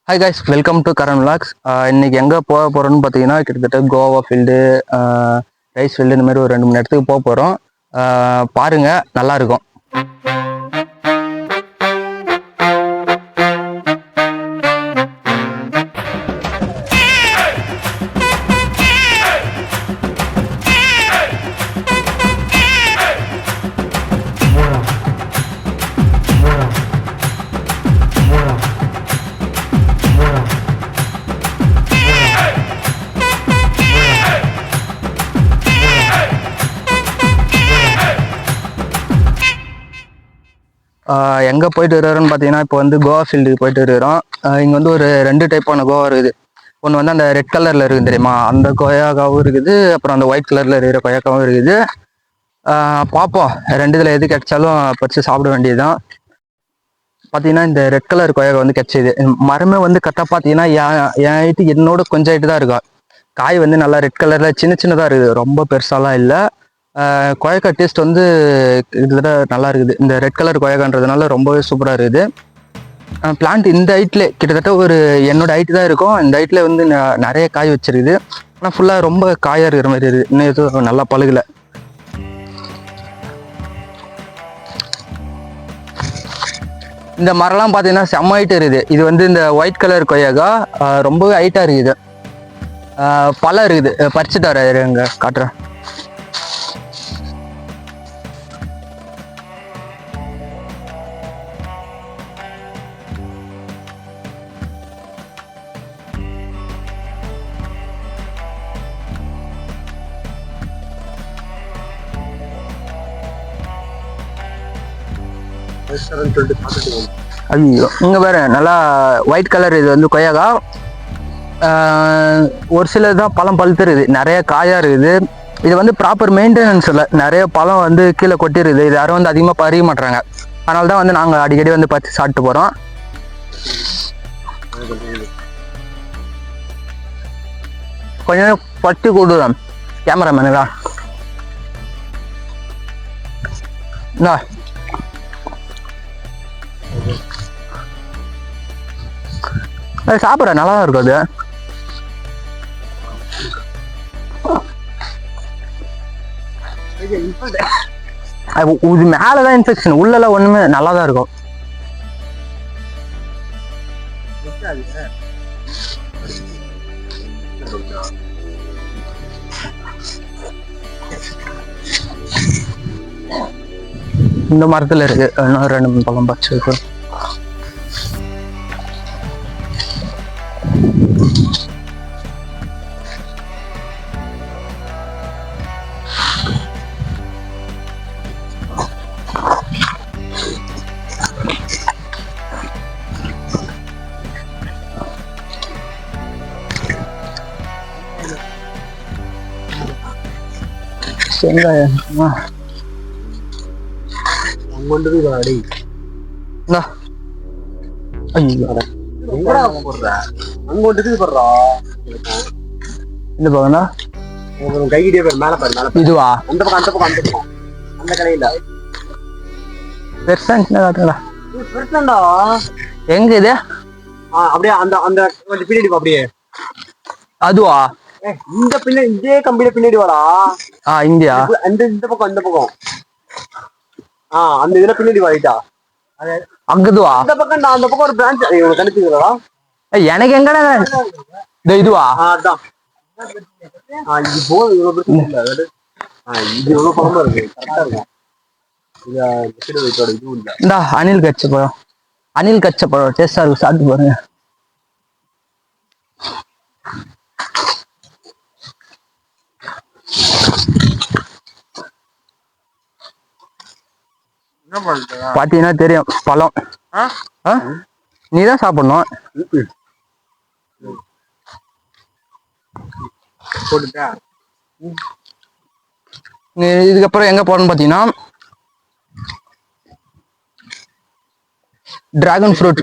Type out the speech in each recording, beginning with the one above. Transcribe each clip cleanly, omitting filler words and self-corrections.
Hi guys, welcome to Karan vlogs. இன்னைக்கு எங்கே போக போகிறோம்னு பார்த்தீங்கன்னா, கிட்டத்தட்ட கோவா ஃபீல்டு, ரைஸ் ஃபீல்டு, இந்த மாதிரி ஒரு 2-3 இடத்துக்கு போக போகிறோம். பாருங்கள், நல்லாயிருக்கும். எங்கே போயிட்டு வருவோம்னு பார்த்தீங்கன்னா, இப்போ வந்து கோவா ஃபீல்டுக்கு போயிட்டு வருகிறோம். இங்கே வந்து ஒரு 2 டைப்பான கோவா இருக்குது. ஒன்று வந்து அந்த ரெட் கலரில் இருக்குது தெரியுமா, அந்த கொய்யாக்காவும் இருக்குது. அப்புறம் அந்த ஒயிட் கலரில் இருக்கிற கொய்யாக்காவும் இருக்குது. பார்ப்போம், 2 இதில் எது கிடைச்சாலும் பறித்து சாப்பிட வேண்டியதுதான். பார்த்தீங்கன்னா இந்த ரெட் கலர் கொய்யாக்கா வந்து கிடைச்சிது. மரமே வந்து கரெக்டாக பார்த்தீங்கன்னா என் ஹைட்டு என்னோட கொஞ்சம் ஹைட்டு தான் இருக்கும். காய் வந்து நல்லா ரெட் கலரில் சின்ன சின்னதாக இருக்குது, ரொம்ப பெருசாலாம் இல்லை. கொய்யாக்கா டேஸ்ட் வந்து கிட்டத்தட்ட நல்லா இருக்குது. இந்த ரெட் கலர் கொய்யாக்கான்றதுனால ரொம்பவே சூப்பராக இருக்குது. பிளான்ட் இந்த ஹைட்லேயே கிட்டத்தட்ட ஒரு என்னோட ஹைட்டு தான் இருக்கும். இந்த ஹைட்டில் வந்து நிறைய காய் வச்சிருக்குது. ஆனால் ஃபுல்லாக ரொம்ப காயாக இருக்கிற மாதிரி இருக்குது. இன்னும் எதுவும் நல்லா பழகலை. இந்த மரம்லாம் பார்த்தீங்கன்னா செம்ம ஹைட்டு இருக்குது. இது வந்து இந்த ஒயிட் கலர் கொய்யாக்கா ரொம்பவே ஹைட்டாக இருக்குது. பழம் இருக்குது, பறிச்சுட்டு வரேங்க, காட்டுறேன். ஐயோ, இங்கே வேற நல்லா ஒயிட் கலர். இது வந்து கொய்யாக்கா. ஒரு சிலது தான் பழம் பழுத்துருது, நிறைய காயாக இருக்குது. இது வந்து ப்ராப்பர் மெயின்டெனன்ஸ் இல்லை, நிறைய பழம் வந்து கீழே கொட்டிருது. இது யாரும் வந்து அதிகமாக பறிக்க மாட்டுறாங்க. அதனால தான் வந்து நாங்கள் அடிக்கடி வந்து பறித்து சாப்பிட்டு போகிறோம். கொஞ்சம் பட்டு கொடுறோம் கேமராமேனுக்கா. அது சாப்பிட்ற நல்லா தான் இருக்கும். அது இது மேலதான் இன்ஃபெக்ஷன், உள்ளெல்லாம் ஒண்ணுமே நல்லா தான் இருக்கும். இந்த மரத்துல இருக்கு இன்னும் 2-3 பழம் பறிச்சிருக்கு. இதுவா அந்த பக்கம் அந்த பக்கம் அந்த பக்கம் அந்த கடையில பெருசாண்டா. எங்க இது? அப்படியே அந்த அந்த பின்னாடி அப்படியே அதுவா? இந்த பின்னாடி இதே கம்பியில பின்னாடி வாடா. இந்தியா அந்த இந்த பக்கம் அந்த பக்கம் அந்த இதுல பின்னாடி வாடிட்டா. அங்கதுவா அந்த பக்கம் அந்த பக்கம் ஒரு பிரான்ச் கணிச்சுங்களா? எனக்கு எங்கடா இதுவா? அதான் இது போல இவ்வளவு பிரச்சனை இல்லை. இது எவ்வளவு பழமா இருக்கு, கரெக்டா இருக்கும். இந்த அணில் கச்ச பழம், அணில் கச்ச பழம் டேஸ்டா இருக்கு, சாப்பிட்டு பாருங்க. பாத்தீங்கன்னா தெரியும் பழம். நீதான் சாப்பிடணும். இதுக்கப்புறம் எங்க போறோம்னு பாத்தீங்கன்னா, டிராகன் ஃப்ரூட்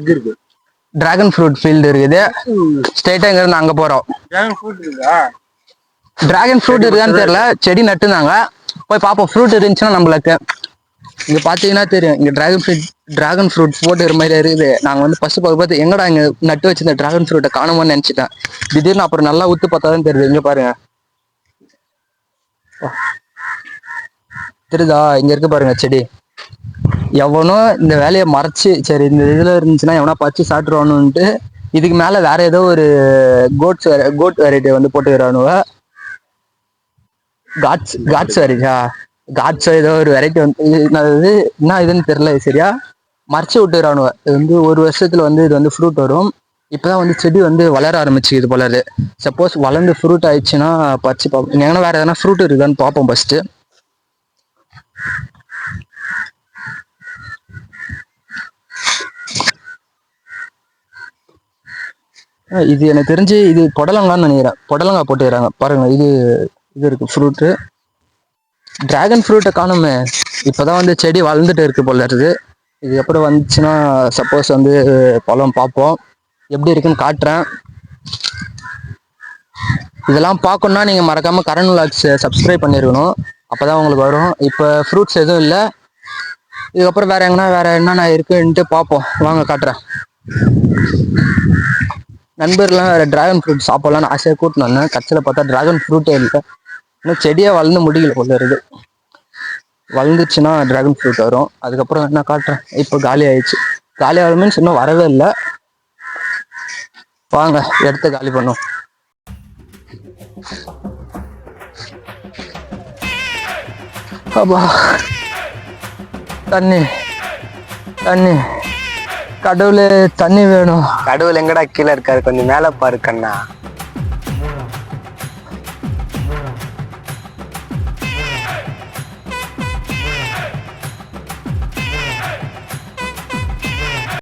ஃபீல்டு இருக்குது. ஸ்ட்ரைட்டா இங்க இருந்து அங்க போறோம். டிராகன் ஃப்ரூட் இருக்கான்னு தெரியல, செடி நட்டுனாங்க, போய் பாப்போம். ஃப்ரூட் இருந்துச்சுன்னா நம்மளுக்கு இங்க பாத்தீங்கன்னா தெரியும், இங்க டிராகன் ஃப்ரூட் போட்டு மாதிரி இருக்குது. நாங்க வந்து ஃபர்ஸ்ட் பார்த்து எங்கடா இங்க நட்டு வச்சிருந்த டிராகன் ஃப்ரூட்டை காணுமோன்னு நினைச்சிட்டேன். திடீர்னு அப்புறம் நல்லா உத்து பார்த்தாதான் தெரியுது. இங்க பாருங்க, தெரியுதா? இங்க இருக்கு பாருங்க செடி. எவனோ இந்த வேலையை மறைச்சு, சரி இந்த இதுல இருந்துச்சுன்னா எவனா பறிச்சு சாப்பிட்டுருவானுன்ட்டு இதுக்கு மேல வேற ஏதோ ஒரு கோட் வெரைட்டி வந்து போட்டுக்கிறானுவ. காட்ஸ் வெரைட்டியா, காட்ஸ் ஏதோ ஒரு வெரைட்டி வந்து என்ன இதுன்னு தெரியல சரியா. மறைச்சு விட்டுறானுவ. இது வந்து ஒரு வருஷத்துல வந்து இது வந்து ஃப்ரூட் வரும். இப்பதான் வந்து செடி வந்து வளர ஆரம்பிச்சு இது போல. சப்போஸ் வளர்ந்து ஃப்ரூட் ஆயிடுச்சுன்னா பறிச்சு பார்ப்போம். எங்கன்னா வேற எதனா ஃப்ரூட் இருக்குதான்னு பார்ப்போம் ஃபர்ஸ்ட். இது எனக்கு தெரிஞ்சு இது புடலங்கான்னு நினைக்கிறேன். புடலங்காய் போட்டுக்கிறாங்க பாருங்க. இது இருக்கு ஃப்ரூட்டு. டிராகன் ஃப்ரூட்டை காணுமே. இப்பதான் வந்து செடி வளர்ந்துட்டு இருக்கு போல இருக்குது. இது அப்புறம் வந்துச்சுன்னா சப்போஸ் வந்து பழம் பார்ப்போம். எப்படி இருக்குன்னு காட்டுறேன். இதெல்லாம் பார்க்கணும்னா நீங்க மறக்காம கரண் விலாக்ஸ் சப்ஸ்கிரைப் பண்ணிருக்கணும். அப்பதான் உங்களுக்கு வரும். இப்போ ஃப்ரூட்ஸ் எதுவும் இல்லை. இதுக்கப்புறம் வேற என்னென்ன இருக்குன்ட்டு பார்ப்போம். வாங்க காட்டுறேன். நண்பர்லாம் வேற டிராகன் ஃப்ரூட் சாப்பிடலாம்னு ஆசையாக கூட்டினு வந்தேன். கடைசியில் பார்த்தா டிராகன் ஃப்ரூட்டே இல்லை. இன்னும் செடியே வளர்ந்து முடியல போல இருக்கு. வளர்ந்துச்சுன்னா டிராகன் ஃப்ரூட் வரும். அதுக்கப்புறம் என்ன காட்டுறேன். இப்போ காலி ஆயிடுச்சு. காலி ஆகும் மீன்ஸ் இன்னும் வரவே இல்லை. வாங்க எடுத்து காலி பண்ணும். அப்பா, தண்ணி தண்ணி, கடவுளே தண்ணி வேணும். கடவுள் எங்கடா கீழே இருக்காரு, கொஞ்சம் மேல பாரு கண்ணா.